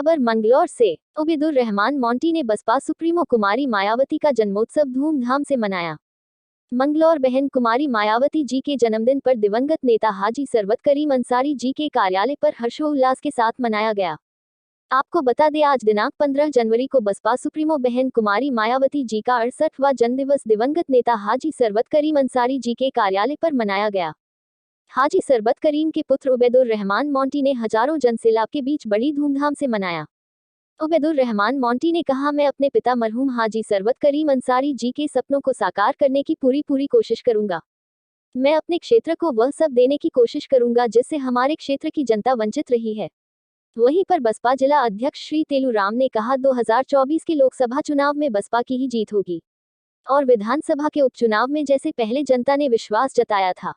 खबर मंगलौर से। उबैदुर रहमान मोंटी ने बसपा सुप्रीमो कुमारी मायावती का जन्मोत्सव धूमधाम से मनाया। मंगलौर बहन कुमारी मायावती जी के जन्मदिन पर दिवंगत नेता हाजी सरवत करीम अंसारी जी के कार्यालय पर हर्षोल्लास के साथ मनाया गया। आपको बता दें, आज दिनांक 15 जनवरी को बसपा सुप्रीमो बहन कुमारी मायावती जी का 68वां जन्मदिवस दिवंगत नेता हाजी सरवत करीम अंसारी जी के कार्यालय पर मनाया गया। हाजी सरवत करीम के पुत्र उबैदुर रहमान मोंटी ने हजारों जनसैलाब के बीच बड़ी धूमधाम से मनाया। उबैदुर रहमान मोंटी ने कहा, मैं अपने पिता मरहूम हाजी सरवत करीम अंसारी जी के सपनों को साकार करने की पूरी कोशिश करूंगा। मैं अपने क्षेत्र को वह सब देने की कोशिश करूंगा जिससे हमारे क्षेत्र की जनता वंचित रही है। वहीं पर बसपा जिला अध्यक्ष श्री तेलू राम ने कहा, 2024 के लोकसभा चुनाव में बसपा की ही जीत होगी और विधानसभा के उपचुनाव में जैसे पहले जनता ने विश्वास जताया था,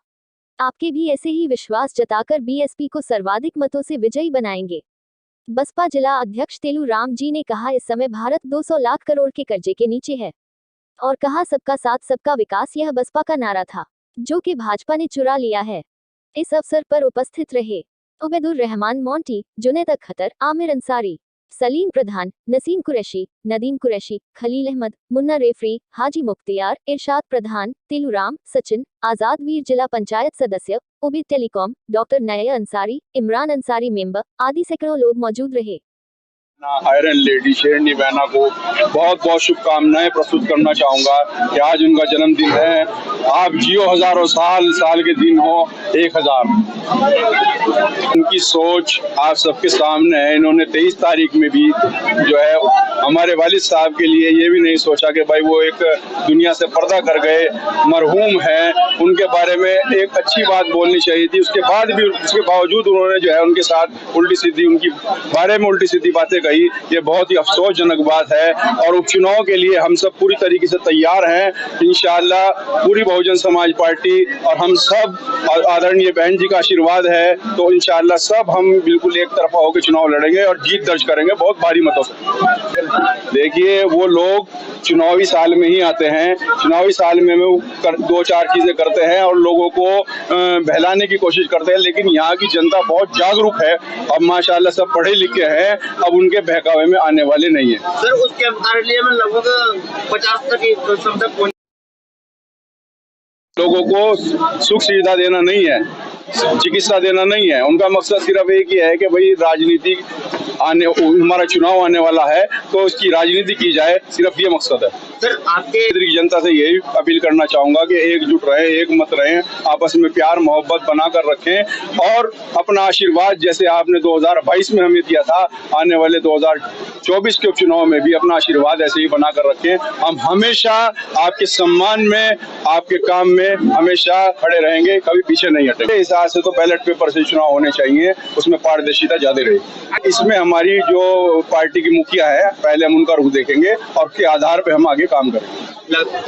आपके भी ऐसे ही विश्वास जताकर बीएसपी को सर्वाधिक मतों से विजयी बनाएंगे। बसपा जिला अध्यक्ष तेलू राम जी ने कहा, इस समय भारत 200 लाख करोड़ के कर्जे के नीचे है और कहा, सबका साथ सबका विकास यह बसपा का नारा था जो कि भाजपा ने चुरा लिया है। इस अवसर पर उपस्थित रहे उबैदुर रहमान मोंटी, जुनैद अख्तर, आमिर अंसारी, सलीम प्रधान, नसीम कुरैशी, नदीम कुरैशी, खलील अहमद, मुन्ना रेफरी, हाजी मुख्तियार, इरशाद प्रधान, तेलू राम, सचिन, आजाद वीर जिला पंचायत सदस्य, उबैद टेलीकॉम, डॉक्टर नया अंसारी, इमरान अंसारी मेंबर आदि सैकड़ों लोग मौजूद रहे। आयरन लेडी शेरनी बहना को बहुत बहुत शुभकामनाएं प्रस्तुत करना चाहूंगा कि आज उनका जन्मदिन है। आप जियो हजारों साल, साल के दिन हो 1000। उनकी सोच आप सबके सामने है। इन्होंने 23 तारीख में भी जो है हमारे वालिद साहब के लिए ये भी नहीं सोचा कि भाई वो एक दुनिया से पर्दा कर गए मरहूम है, उनके बारे में एक अच्छी बात बोलनी चाहिए थी। उसके बावजूद उन्होंने जो है उनके साथ उल्टी सीधी, उनकी बारे में उल्टी सीधी बातें कही। ये बहुत ही अफसोसजनक बात है और उपचुनाव के लिए हम सब पूरी तरीके से तैयार हैं। इंशाअल्लाह पूरी बहुजन समाज पार्टी और हम सब, आदरणीय बहन जी का आशीर्वाद है तो इंशाअल्लाह सब हम बिल्कुल एक तरफा होकर चुनाव लड़ेंगे और जीत दर्ज करेंगे बहुत भारी मतों से। देखिए, वो लोग चुनावी साल में ही आते हैं, चुनावी साल में वो 2-4 चीजें करते हैं और लोगों को बहलाने की कोशिश करते हैं, लेकिन यहाँ की जनता बहुत जागरूक है। अब माशाअल्लाह सब पढ़े लिखे हैं, अब उनके बहकावे में आने वाले नहीं है। सर, उसके लिए में लगभग 50 तक लोगों को सुख सुविधा देना नहीं है, चिकित्सा देना नहीं है। उनका मकसद सिर्फ एक ही है कि भाई राजनीति हमारा चुनाव आने वाला है तो उसकी राजनीति की जाए, सिर्फ ये मकसद है। सर, आपके जनता से यही अपील करना चाहूंगा कि एकजुट रहें, एक मत रहें, आपस में प्यार मोहब्बत बनाकर रखें और अपना आशीर्वाद जैसे आपने 2022 में हमें दिया था, आने वाले 2024 के उपचुनाव में भी अपना आशीर्वाद ऐसे ही बनाकर रखें। हम हमेशा आपके सम्मान में, आपके काम में हमेशा खड़े रहेंगे, कभी पीछे नहीं हटेंगे। इस हिसाब से तो बैलेट पेपर से चुनाव होने चाहिए, उसमें पारदर्शिता ज्यादा रहेगी। इसमें हमारी जो पार्टी की मुखिया है, पहले हम उनका रुख देखेंगे और उसके आधार पर हम आगे काम करेंगे।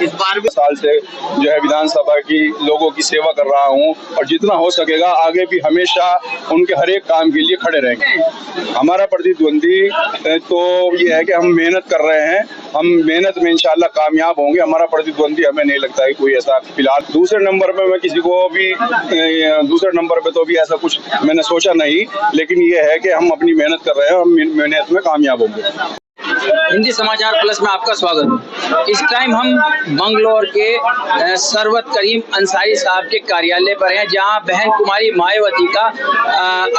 इस बार भी साल से जो है विधानसभा की लोगों की सेवा कर रहा हूं और जितना हो सकेगा आगे भी हमेशा उनके हर एक काम के लिए खड़े रहेंगे। हमारा प्रतिद्वंदी तो ये है कि हम मेहनत कर रहे हैं, हम मेहनत में इंशाल्लाह कामयाब होंगे। हमारा प्रतिद्वंदी हमें नहीं लगता है कोई ऐसा फिलहाल। दूसरे नंबर पे मैं किसी को भी दूसरे नंबर पे तो भी ऐसा कुछ मैंने सोचा नहीं, लेकिन ये है कि हम अपनी मेहनत कर रहे हैं, हम मेहनत में कामयाब होंगे। हिंदी समाचार प्लस में आपका स्वागत। इस टाइम हम मंगलौर के सरवत करीम अंसारी साहब के कार्यालय पर हैं, जहां बहन कुमारी मायावती का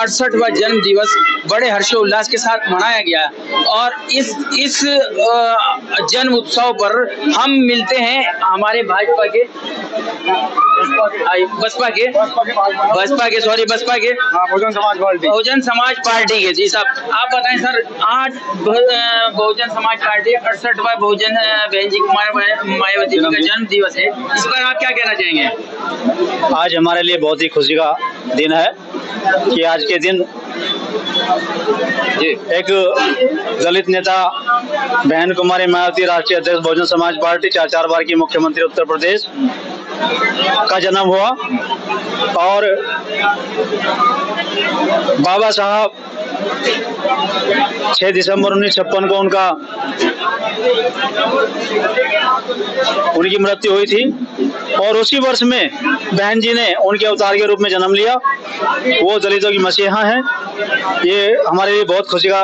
68वां जन्म दिवस बड़े हर्षोल्लास के साथ मनाया गया और इस जन्म उत्सव पर हम मिलते हैं हमारे बसपा के बहुजन समाज पार्टी के। जी साहब, आप बताएं सर, आज बहुजन समाज पार्टी 68वां बहन जी कुमारी मायावती का जन्म दिवस है, इस पर आप क्या कहना चाहेंगे? आज हमारे लिए बहुत ही खुशी का दिन है कि आज के दिन एक दलित नेता बहन कुमारी मायावती, राष्ट्रीय अध्यक्ष बहुजन समाज पार्टी, 4 बार की मुख्यमंत्री उत्तर प्रदेश का जन्म हुआ और बाबा साहब 6 दिसंबर 1956 को उनकी मृत्यु हुई थी और उसी वर्ष में बहन जी ने उनके अवतार के रूप में जन्म लिया। वो दलितों की मसीहा हैं। ये हमारे लिए बहुत खुशी का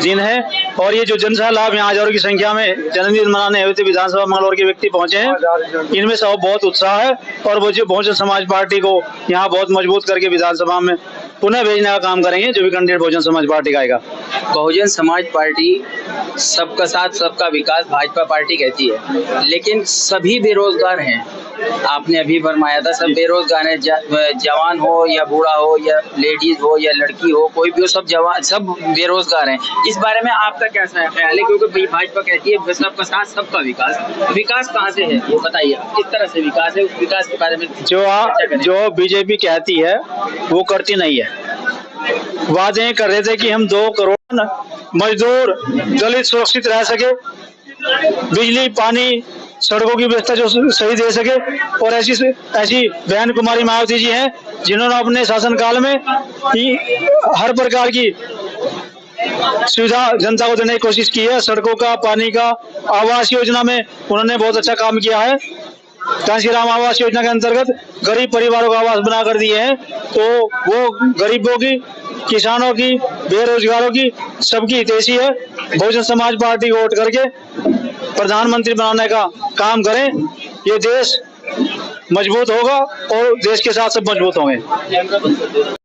दिन है। और ये जो जनसभा लाभ यहाँ हजारों की संख्या में जन्मदिन मनाने हुए थे विधानसभा मंगलौर के व्यक्ति पहुंचे हैं, इनमें सब बहुत उत्साह है और वो जो बहुजन समाज पार्टी को यहाँ बहुत मजबूत करके विधानसभा में पुनः भेजने का काम करेंगे, जो भी कैंडिडेट बहुजन समाज पार्टी का आएगा। बहुजन समाज पार्टी सबका साथ सबका विकास भाजपा पार्टी कहती है, लेकिन सभी बेरोजगार हैं। आपने अभी फरमाया था सब बेरोजगार हैं, जवान हो या बूढ़ा हो या लेडीज हो या लड़की हो, कोई भी हो, सब जवान सब बेरोजगार हैं। इस बारे में आपका क्या ख्याल है? क्योंकि भाजपा कहती है सबका साथ सबका विकास, विकास कहाँ से है ये बताइए, किस तरह से विकास है? उस विकास के बारे में जो बीजेपी कहती है वो करती नहीं है। वादे कर रहे थे कि हम 2 करोड़ मजदूर दलित सुरक्षित रह सके, बिजली पानी सड़कों की व्यवस्था जो सही दे सके, और ऐसी बहन कुमारी मायावती जी हैं जिन्होंने अपने शासनकाल में हर प्रकार की सुविधा जनता को देने की कोशिश की है। सड़कों का, पानी का, आवास योजना में उन्होंने बहुत अच्छा काम किया है। कांशीराम आवास योजना के अंतर्गत गरीब परिवारों को आवास बना कर दिए हैं। तो वो गरीबों की, किसानों की, बेरोजगारों की, सबकी हितैषी है। बहुजन समाज पार्टी को वोट करके प्रधानमंत्री बनाने का काम करें। ये देश मजबूत होगा और देश के साथ सब मजबूत होंगे।